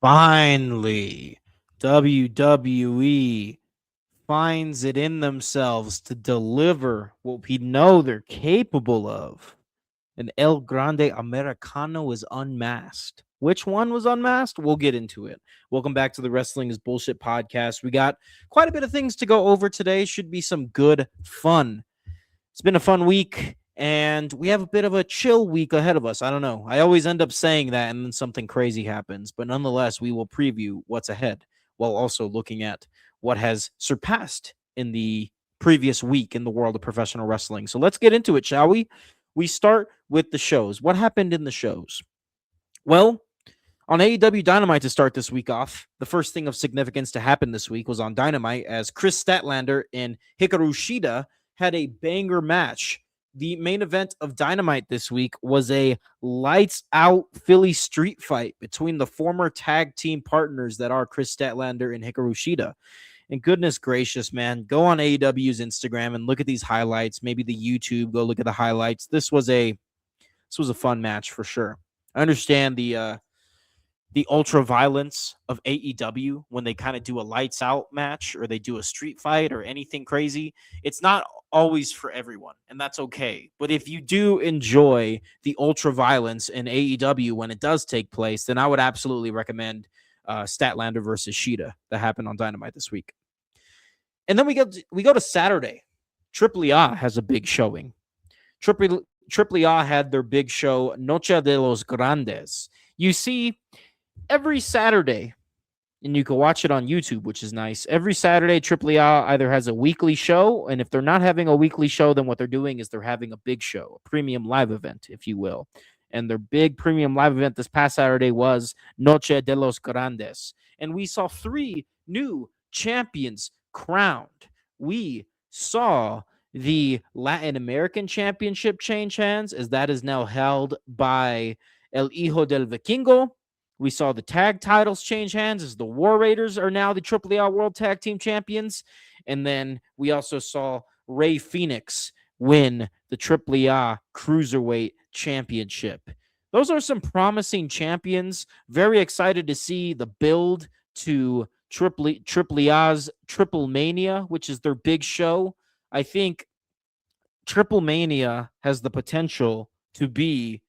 Finally, WWE finds it in themselves to deliver what we know they're capable of. And El Grande Americano is unmasked. Which one was unmasked? We'll get into it. Welcome back to the Wrestling is Bullshit podcast. We got quite a bit of things to go over today. Should be some good fun. It's been a fun week, and we have a bit of a chill week ahead of us. I don't know. I always end up saying that, and then something crazy happens. But nonetheless, we will preview what's ahead while also looking at what has surpassed in the previous week in the world of professional wrestling. So let's get into it, shall we? We start with the shows. What happened in the shows? Well, on AEW Dynamite to start this week off, the first thing of significance to happen this week was on Dynamite as Chris Statlander and Hikaru Shida had a banger match. The main event of Dynamite this week was a lights out Philly street fight between the former tag team partners that are Chris Statlander and Hikaru Shida. And goodness gracious, man, go on AEW's Instagram and look at these highlights. Maybe the YouTube, go look at the highlights. This was a fun match for sure. I understand the ultra violence of AEW when they kind of do a lights out match or they do a street fight or anything crazy. It's not always for everyone, and that's okay. But if you do enjoy the ultra violence in AEW when it does take place, then I would absolutely recommend Statlander versus Shida that happened on Dynamite this week. And then we go to Saturday. AAA has a big showing. AAA had their big show, Noche de los Grandes. You see, every Saturday, and you can watch it on YouTube, which is nice. Every Saturday, AAA either has a weekly show, and if they're not having a weekly show, then what they're doing is they're having a big show, a premium live event, if you will. And their big premium live event this past Saturday was Noche de los Grandes. And we saw 3 new champions crowned. We saw the Latin American Championship change hands, as that is now held by El Hijo del Vikingo. We saw the tag titles change hands as the War Raiders are now the AAA World Tag Team Champions. And then we also saw Rey Fenix win the AAA Cruiserweight Championship. Those are some promising champions. Very excited to see the build to AAA's Triple Mania, which is their big show. I think Triple Mania has the potential to be,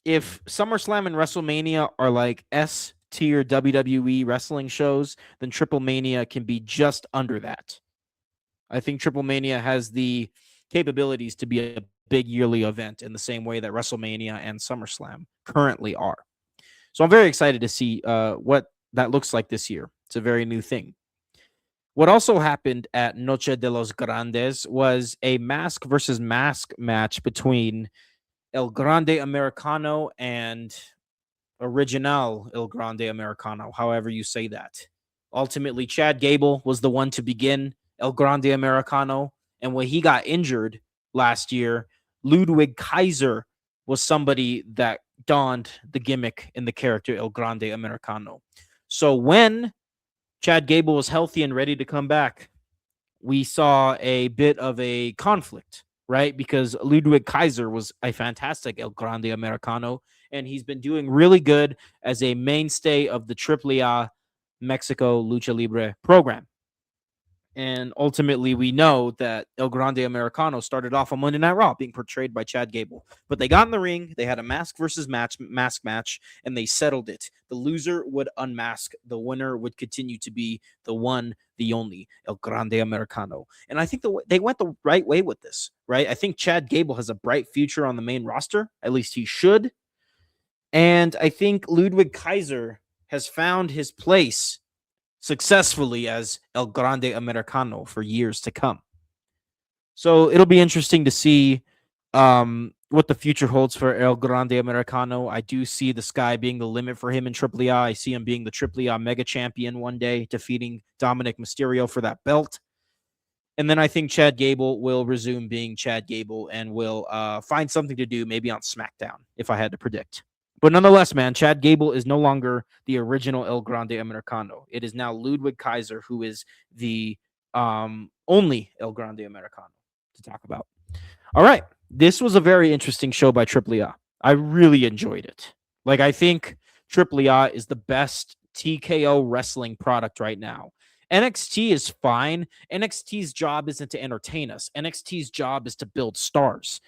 if SummerSlam and WrestleMania are like S-tier WWE wrestling shows, then Triple Mania can be just under that. I think Triple Mania has the capabilities to be a big yearly event in the same way that WrestleMania and SummerSlam currently are. So I'm very excited to see what that looks like this year. It's a very new thing. What also happened at Noche de los Grandes was a mask versus mask match between El Grande Americano and Original El Grande Americano, however you say that. Ultimately, Chad Gable was the one to begin El Grande Americano, and when he got injured last year, Ludwig Kaiser was somebody that donned the gimmick in the character El Grande Americano. So when Chad Gable was healthy and ready to come back, we saw a bit of a conflict, right? Because Ludwig Kaiser was a fantastic El Grande Americano, and he's been doing really good as a mainstay of the AAA Mexico Lucha Libre program. And ultimately, we know that El Grande Americano started off on Monday Night Raw being portrayed by Chad Gable. But they got in the ring, they had a mask versus mask match, and they settled it. The loser would unmask. The winner would continue to be the one, the only El Grande Americano. And I think they went the right way with this, right? I think Chad Gable has a bright future on the main roster. At least he should. And I think Ludwig Kaiser has found his place successfully as El Grande Americano for years to come. So it'll be interesting to see what the future holds for El Grande Americano. I do see the sky being the limit for him in AAA. I see him being the AAA Mega Champion one day, defeating Dominic Mysterio for that belt. And then I think Chad Gable will resume being Chad Gable and will find something to do maybe on SmackDown, if I had to predict. But nonetheless, man, Chad Gable is no longer the original El Grande Americano. It is now Ludwig Kaiser, who is the only El Grande Americano to talk about. All right. This was a very interesting show by AAA. I really enjoyed it. Like, I think AAA is the best TKO wrestling product right now. NXT is fine. NXT's job isn't to entertain us. NXT's job is to build stars.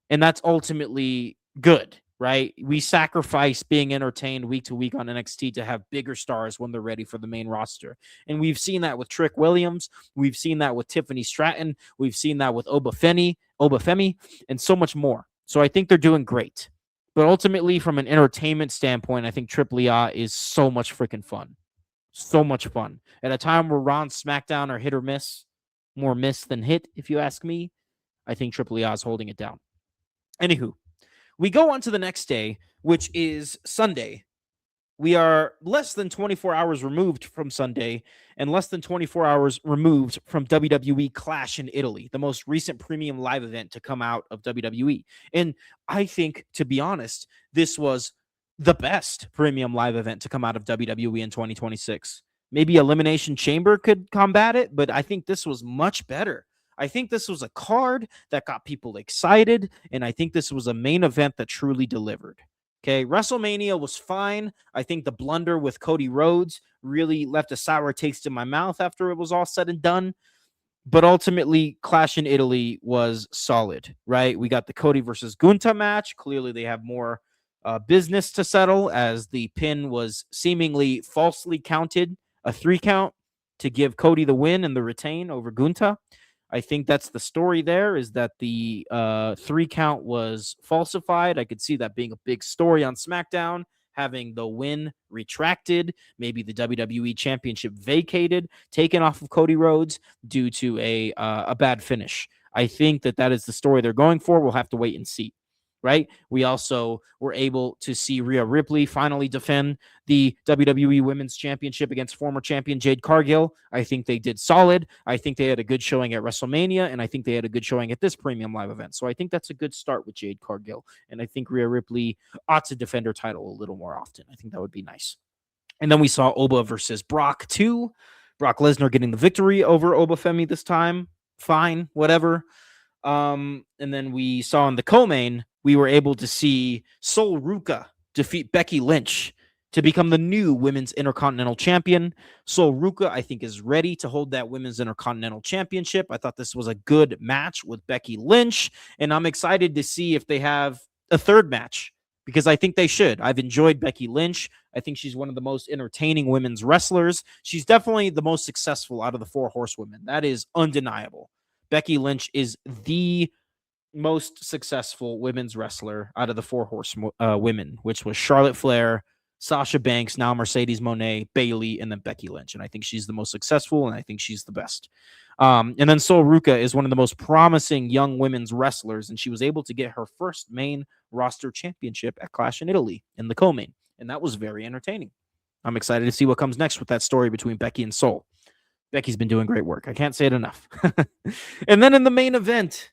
And that's ultimately good, right? We sacrifice being entertained week to week on NXT to have bigger stars when they're ready for the main roster. And we've seen that with Trick Williams. We've seen that with Tiffany Stratton. We've seen that with Obafemi, and so much more. So I think they're doing great. But ultimately, from an entertainment standpoint, I think AAA is so much freaking fun. So much fun. At a time where Raw and SmackDown are hit or miss, more miss than hit, if you ask me, I think AAA is holding it down. Anywho, we go on to the next day, which is Sunday. We are less than 24 hours removed from Sunday and less than 24 hours removed from WWE Clash in Italy, the most recent premium live event to come out of WWE. And I think, to be honest, this was the best premium live event to come out of WWE in 2026. Maybe Elimination Chamber could combat it, but I think this was much better. I think this was a card that got people excited, and I think this was a main event that truly delivered. Okay, WrestleMania was fine. I think the blunder with Cody Rhodes really left a sour taste in my mouth after it was all said and done. But ultimately, Clash in Italy was solid, right? We got the Cody versus Gunta match. Clearly, they have more business to settle as the pin was seemingly falsely counted, a 3 count to give Cody the win and the retain over Gunta. I think that's the story there, is that the 3 count was falsified. I could see that being a big story on SmackDown, having the win retracted, maybe the WWE Championship vacated, taken off of Cody Rhodes due to a bad finish. I think that is the story they're going for. We'll have to wait and see. Right? We also were able to see Rhea Ripley finally defend the WWE Women's Championship against former champion Jade Cargill. I think they did solid. I think they had a good showing at WrestleMania, and I think they had a good showing at this premium live event. So I think that's a good start with Jade Cargill, and I think Rhea Ripley ought to defend her title a little more often. I think that would be nice. And then we saw Oba versus Brock 2. Brock Lesnar getting the victory over Obafemi this time. Fine, whatever. And then we saw in the co-main, we were able to see Sol Ruca defeat Becky Lynch to become the new Women's Intercontinental Champion. Sol Ruca, I think, is ready to hold that Women's Intercontinental Championship. I thought this was a good match with Becky Lynch, and I'm excited to see if they have a third match, because I think they should. I've enjoyed Becky Lynch. I think she's one of the most entertaining women's wrestlers. She's definitely the most successful out of the 4 horsewomen. That is undeniable. Becky Lynch is the most successful women's wrestler out of the 4 women, which was Charlotte Flair, Sasha Banks, now Mercedes Moné, Bayley, and then Becky Lynch. And I think she's the most successful, and I think she's the best. And then Sol Ruca is one of the most promising young women's wrestlers, and she was able to get her first main roster championship at Clash in Italy in the co-main, and that was very entertaining. I'm excited to see what comes next with that story between Becky and Sol. Becky's been doing great work. I can't say it enough. And then in the main event,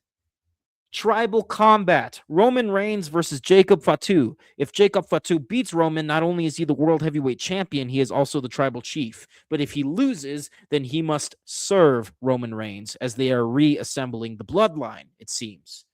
Tribal Combat, Roman Reigns versus Jacob Fatu. If Jacob Fatu beats Roman, not only is he the World Heavyweight Champion, he is also the Tribal Chief. But if he loses, then he must serve Roman Reigns, as they are reassembling the bloodline, it seems.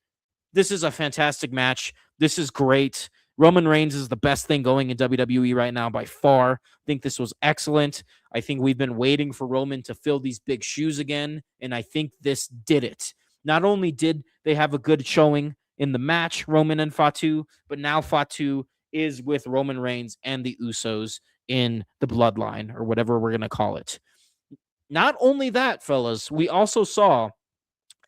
This is a fantastic match. This is great. Roman Reigns is the best thing going in WWE right now by far. I think this was excellent. I think we've been waiting for Roman to fill these big shoes again, and I think this did it. Not only did they have a good showing in the match, Roman and Fatu, but now Fatu is with Roman Reigns and the Usos in the bloodline, or whatever we're going to call it. Not only that, fellas, we also saw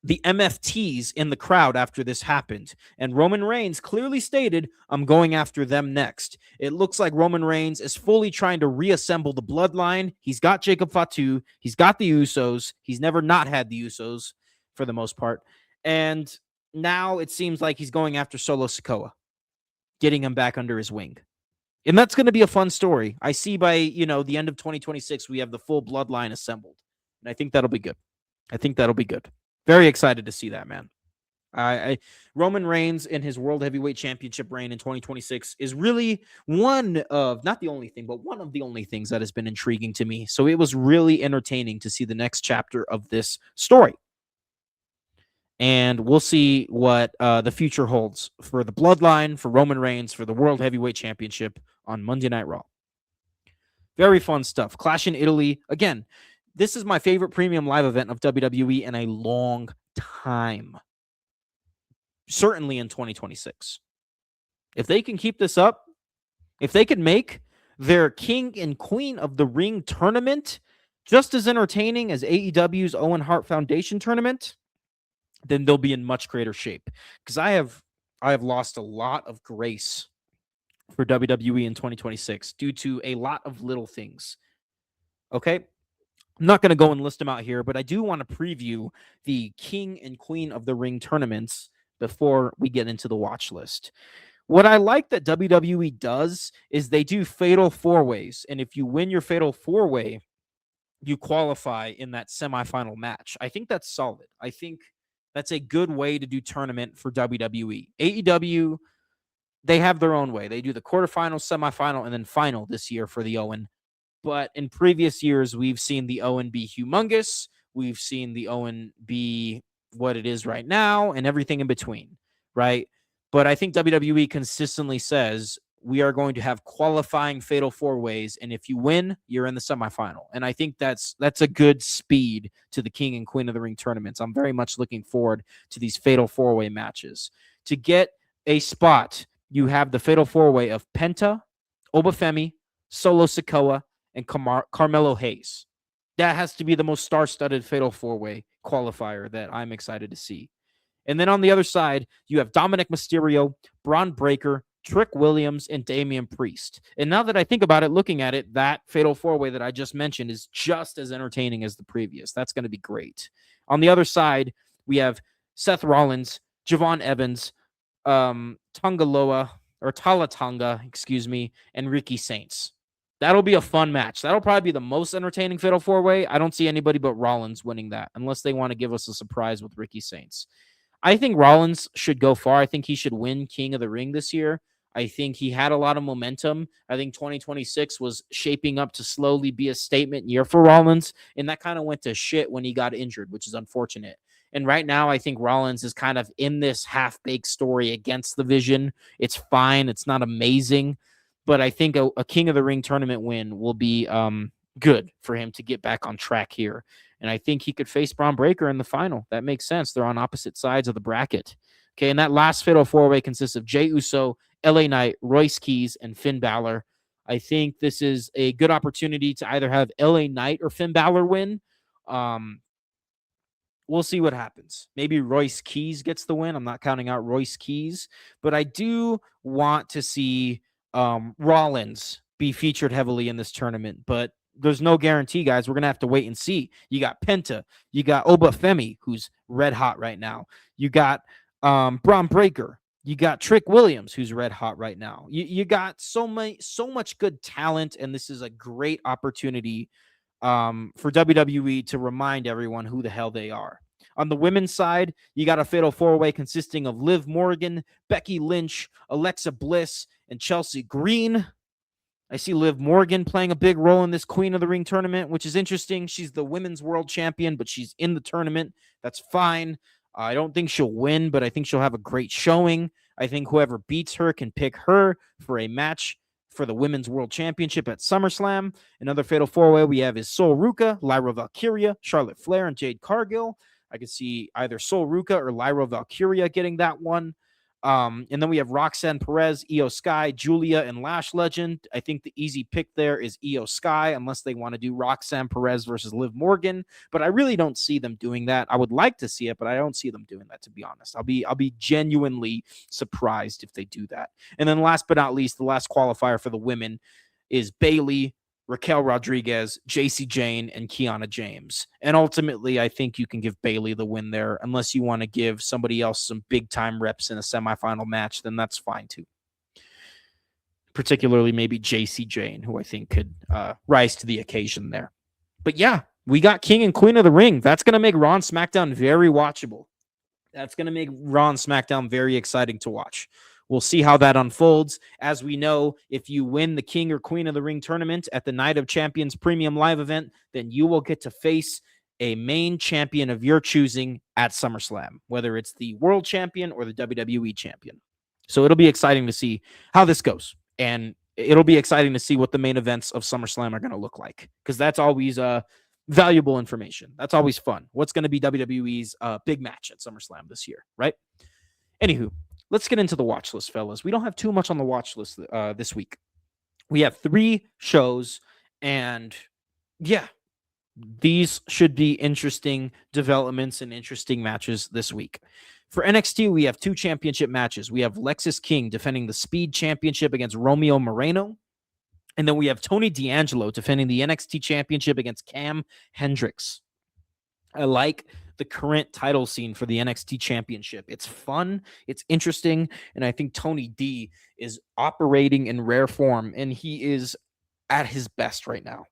the MFTs in the crowd after this happened. And Roman Reigns clearly stated, I'm going after them next. It looks like Roman Reigns is fully trying to reassemble the bloodline. He's got Jacob Fatu. He's got the Usos. He's never not had the Usos for the most part. And now it seems like he's going after Solo Sikoa, getting him back under his wing. And that's going to be a fun story. I see by, the end of 2026, we have the full bloodline assembled. And I think that'll be good. Very excited to see that, man. Roman Reigns in his World Heavyweight Championship reign in 2026 is really one of, not the only thing, but one of the only things that has been intriguing to me. So it was really entertaining to see the next chapter of this story. And we'll see what the future holds for the bloodline, for Roman Reigns, for the World Heavyweight Championship on Monday Night Raw. Very fun stuff. Clash in Italy. Again, this is my favorite premium live event of WWE in a long time. Certainly in 2026. If they can keep this up, if they could make their King and Queen of the Ring tournament just as entertaining as AEW's Owen Hart Foundation tournament, then they'll be in much greater shape. Because I have lost a lot of grace for WWE in 2026 due to a lot of little things. Okay? I'm not going to go and list them out here, but I do want to preview the King and Queen of the Ring tournaments before we get into the watch list. What I like that WWE does is they do fatal four-ways, and if you win your fatal four-way, you qualify in that semifinal match. I think that's solid. I think that's a good way to do tournament for WWE. AEW, they have their own way. They do the quarterfinal, semifinal, and then final this year for the Owen. But in previous years, we've seen the Owen be humongous. We've seen the Owen be what it is right now and everything in between, right? But I think WWE consistently says we are going to have qualifying fatal four-ways, and if you win, you're in the semifinal. And I think that's a good speed to the King and Queen of the Ring tournaments. I'm very much looking forward to these fatal four-way matches. To get a spot, you have the fatal four-way of Penta, Obafemi, Solo Sikoa, and Carmelo Hayes. That has to be the most star-studded fatal four-way qualifier that I'm excited to see. And then on the other side, you have Dominic Mysterio, Braun Breaker, Trick Williams, and Damian Priest. And now that I think about it, looking at it, that fatal four-way that I just mentioned is just as entertaining as the previous. That's going to be great. On the other side, we have Seth Rollins, Javon Evans, Talatanga, and Ricky Saints. That'll be a fun match. That'll probably be the most entertaining fatal four-way. I don't see anybody but Rollins winning that unless they want to give us a surprise with Ricky Saints. I think Rollins should go far. I think he should win King of the Ring this year. I think he had a lot of momentum. I think 2026 was shaping up to slowly be a statement year for Rollins, and that kind of went to shit when he got injured, which is unfortunate. And right now, I think Rollins is kind of in this half-baked story against the Vision. It's fine. It's not amazing. But I think a King of the Ring tournament win will be good for him to get back on track here. And I think he could face Braun Breaker in the final. That makes sense. They're on opposite sides of the bracket. Okay, and that last fatal four-way consists of Jey Uso, LA Knight, Royce Keys, and Finn Balor. I think this is a good opportunity to either have LA Knight or Finn Balor win. We'll see what happens. Maybe Royce Keys gets the win. I'm not counting out Royce Keys. But I do want to see Rollins be featured heavily in this tournament. But there's no guarantee, guys. We're going to have to wait and see. You got Penta. You got Obafemi, who's red hot right now. You got Braun Breaker. You got Trick Williams, who's red hot right now. You got so much good talent, and this is a great opportunity for WWE to remind everyone who the hell they are. On the women's side, you got a fatal four-way consisting of Liv Morgan, Becky Lynch, Alexa Bliss, and Chelsea Green. I see Liv Morgan playing a big role in this Queen of the Ring tournament, which is interesting. She's the women's world champion, but she's in the tournament. That's fine. I don't think she'll win, but I think she'll have a great showing. I think whoever beats her can pick her for a match for the Women's World Championship at SummerSlam. Another fatal four-way we have is Sol Ruca, Lyra Valkyria, Charlotte Flair, and Jade Cargill. I could see either Sol Ruca or Lyra Valkyria getting that one. And then we have Roxanne Perez, Io Sky, Julia, and Lash Legend. I think the easy pick there is Io Sky, unless they want to do Roxanne Perez versus Liv Morgan. But I really don't see them doing that. I would like to see it, but I don't see them doing that, to be honest. I'll be genuinely surprised if they do that. And then last but not least, the last qualifier for the women is Bayley, Raquel Rodriguez, JC Jane, and Kiana James. And ultimately, I think you can give Bayley the win there. Unless you want to give somebody else some big-time reps in a semifinal match, then that's fine too. Particularly maybe JC Jane, who I think could rise to the occasion there. But yeah, we got King and Queen of the Ring. That's going to make Raw and SmackDown very watchable. That's going to make Raw and SmackDown very exciting to watch. We'll see how that unfolds. As we know, if you win the King or Queen of the Ring tournament at the Night of Champions Premium Live event, then you will get to face a main champion of your choosing at SummerSlam, whether it's the World Champion or the WWE Champion. So it'll be exciting to see how this goes. And it'll be exciting to see what the main events of SummerSlam are going to look like, because that's always valuable information. That's always fun. What's going to be WWE's big match at SummerSlam this year, right? Anywho, let's get into the watch list, fellas. We don't have too much on the watch list this week. We have 3 shows, and yeah, these should be interesting developments and interesting matches this week. For NXT, we have 2 championship matches. We have Lexis King defending the Speed Championship against Romeo Moreno. And then we have Tony D'Angelo defending the NXT Championship against Cam Hendricks. I like the current title scene for the NXT Championship. It's fun, it's interesting, and I think Tony D is operating in rare form, and he is at his best right now.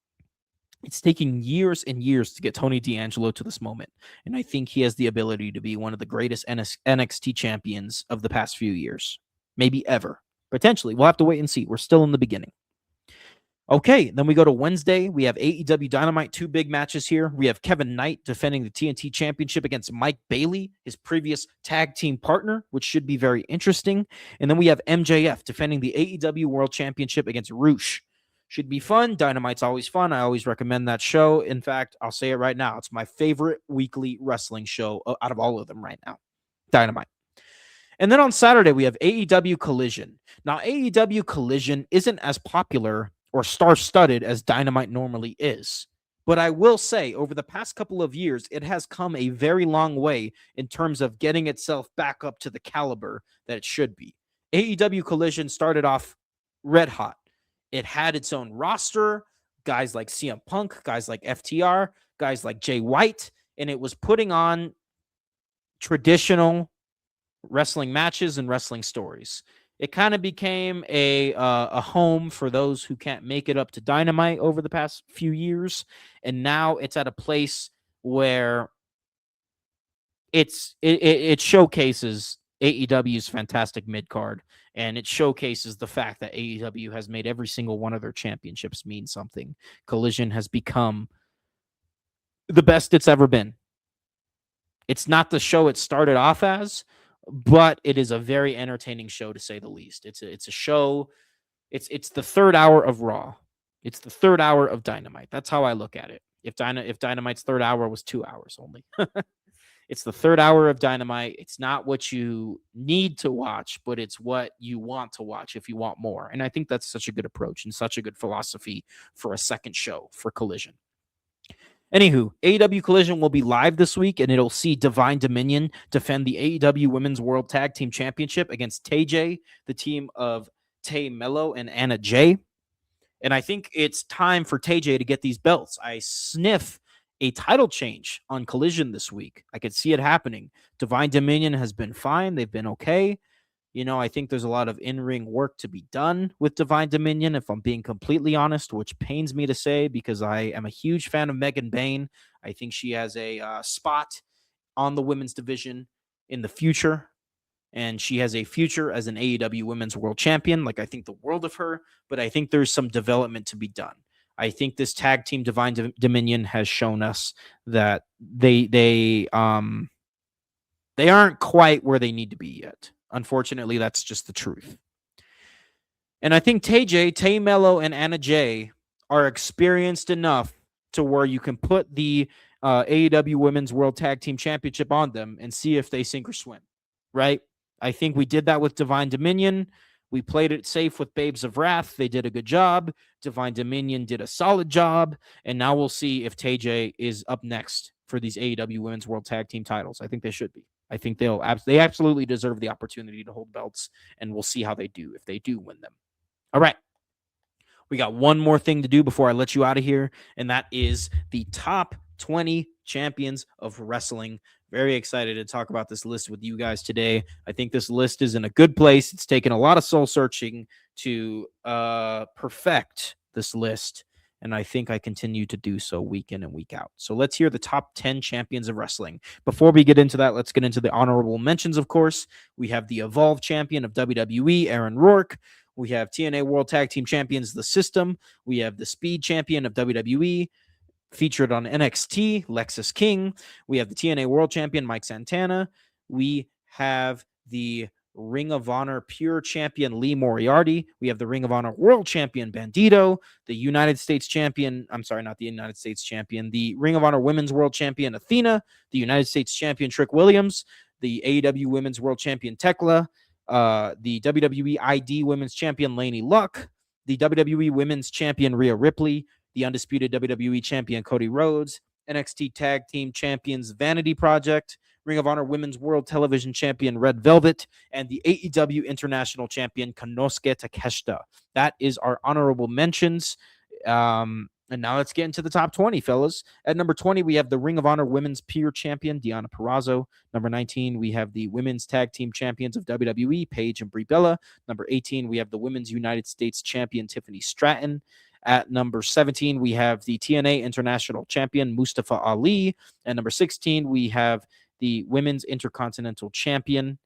It's taking years and years to get Tony D'Angelo to this moment, and I think he has the ability to be one of the greatest NXT champions of the past few years, maybe ever. Potentially. We'll have to wait and see. We're still in the beginning. Okay, then we go to Wednesday. We have AEW Dynamite, 2 big matches here. We have Kevin Knight defending the TNT Championship against Mike Bailey, his previous tag team partner, which should be very interesting. And then we have MJF defending the AEW World Championship against Roosh. Should be fun. Dynamite's always fun. I always recommend that show. In fact, I'll say it right now. It's my favorite weekly wrestling show out of all of them right now. Dynamite. And then on Saturday, we have AEW Collision. Now, AEW Collision isn't as popular or star-studded as Dynamite normally is. But I will say, over the past couple of years, it has come a very long way in terms of getting itself back up to the caliber that it should be. AEW Collision started off red hot. It had its own roster, guys like CM Punk, guys like FTR, guys like Jay White, and it was putting on traditional wrestling matches and wrestling stories. It kind of became a home for those who can't make it up to Dynamite over the past few years, and now it's at a place where it showcases AEW's fantastic mid-card, and it showcases the fact that AEW has made every single one of their championships mean something. Collision has become the best it's ever been. It's not the show it started off as, but it is a very entertaining show, to say the least. It's a show. It's the third hour of Raw. It's the third hour of Dynamite. That's how I look at it. If Dynamite's third hour was 2 hours only. It's the third hour of Dynamite. It's not what you need to watch, but it's what you want to watch if you want more. And I think that's such a good approach and such a good philosophy for a second show for Collision. Anywho, AEW Collision will be live this week, and it'll see Divine Dominion defend the AEW Women's World Tag Team Championship against TJ, the team of Tay Mello and Anna Jay. And I think it's time for TJ to get these belts. I sniff a title change on Collision this week. I could see it happening. Divine Dominion has been fine. They've been okay. You know, I think there's a lot of in-ring work to be done with Divine Dominion, if I'm being completely honest, which pains me to say because I am a huge fan of Megan Bayne. I think she has a spot on the women's division in the future, and she has a future as an AEW Women's World Champion. Like, I think the world of her, but I think there's some development to be done. I think this tag team Divine Dominion has shown us that they aren't quite where they need to be yet. Unfortunately, that's just the truth. And I think Tay Mello, and Anna Jay are experienced enough to where you can put the AEW Women's World Tag Team Championship on them and see if they sink or swim, right? I think we did that with Divine Dominion. We played it safe with Babes of Wrath. They did a good job. Divine Dominion did a solid job. And now we'll see if TJ is up next for these AEW Women's World Tag Team titles. I think they should be. I think they absolutely deserve the opportunity to hold belts, and we'll see how they do if they do win them. All right. We got one more thing to do before I let you out of here, and that is the top 20 champions of wrestling. Very excited to talk about this list with you guys today. I think this list is in a good place. It's taken a lot of soul searching to perfect this list, and I think I continue to do so week in and week out. So let's hear the top 10 champions of wrestling. Before we get into that, let's get into the honorable mentions, of course. We have the Evolve champion of WWE, Aaron Rourke. We have TNA World Tag Team Champions, The System. We have the Speed champion of WWE, featured on NXT, Lexis King. We have the TNA World Champion, Mike Santana. We have the Ring of Honor Pure Champion Lee Moriarty. We have the Ring of Honor World Champion Bandito, the United States Champion, I'm sorry, not the United States Champion, the Ring of Honor Women's World Champion Athena, the United States Champion Trick Williams, the AEW Women's World Champion Tekla, the WWE ID Women's Champion Laney Luck, the WWE Women's Champion Rhea Ripley, the undisputed WWE Champion Cody Rhodes, NXT Tag Team Champions Vanity Project, Ring of Honor Women's World Television Champion Red Velvet, and the AEW International Champion Konosuke Takeshita. That is our honorable mentions. And now let's get into the top 20, fellas. At number 20, we have the Ring of Honor Women's Pure Champion, Deonna Purrazzo. Number 19, we have the Women's Tag Team Champions of WWE, Paige and Brie Bella. Number 18, we have the Women's United States Champion, Tiffany Stratton. At number 17, we have the TNA International Champion, Mustafa Ali. At number 16, we have the Women's Intercontinental Champion,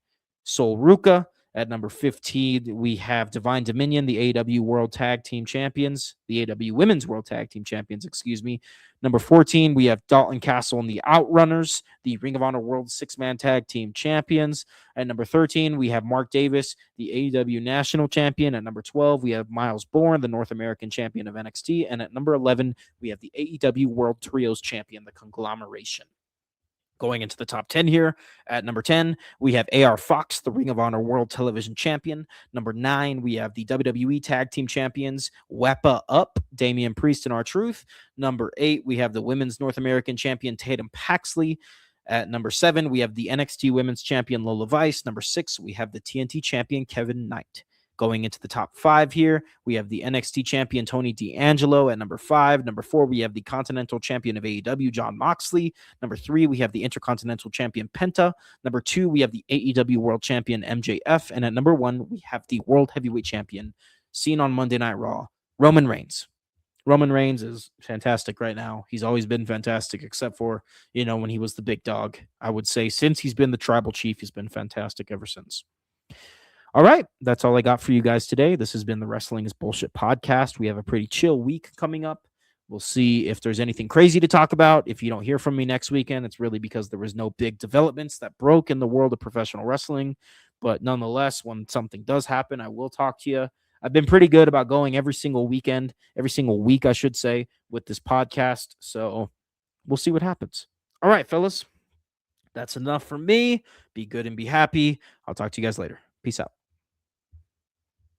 Sol Ruka. At number 15, we have Divine Dominion, the AEW World Tag Team Champions, the AEW Women's World Tag Team Champions, excuse me. Number 14, we have Dalton Castle and the Outrunners, the Ring of Honor World Six-Man Tag Team Champions. At number 13, we have Mark Davis, the AEW National Champion. At number 12, we have Miles Bourne, the North American Champion of NXT. And at number 11, we have the AEW World Trios Champion, the Conglomeration. Going into the top 10 here, at number 10, we have AR Fox, the Ring of Honor World Television Champion. Number 9, we have the WWE Tag Team Champions, Wepa Up, Damian Priest and R-Truth. Number 8, we have the Women's North American Champion, Tatum Paxley. At number 7, we have the NXT Women's Champion, Lola Vice. Number 6, we have the TNT Champion, Kevin Knight. Going into the top 5 here, we have the NXT Champion, Tony D'Angelo at number 5. Number 4, we have the Continental Champion of AEW, Jon Moxley. Number 3, we have the Intercontinental Champion, Penta. Number 2, we have the AEW World Champion, MJF. And at number 1, we have the World Heavyweight Champion, seen on Monday Night Raw, Roman Reigns. Roman Reigns is fantastic right now. He's always been fantastic, except for, when he was the big dog. I would say since he's been the tribal chief, he's been fantastic ever since. All right, that's all I got for you guys today. This has been the Wrestling is Bullshit podcast. We have a pretty chill week coming up. We'll see if there's anything crazy to talk about. If you don't hear from me next weekend, it's really because there was no big developments that broke in the world of professional wrestling. But nonetheless, when something does happen, I will talk to you. I've been pretty good about going every single week, I should say, with this podcast. So we'll see what happens. All right, fellas, that's enough for me. Be good and be happy. I'll talk to you guys later. Peace out.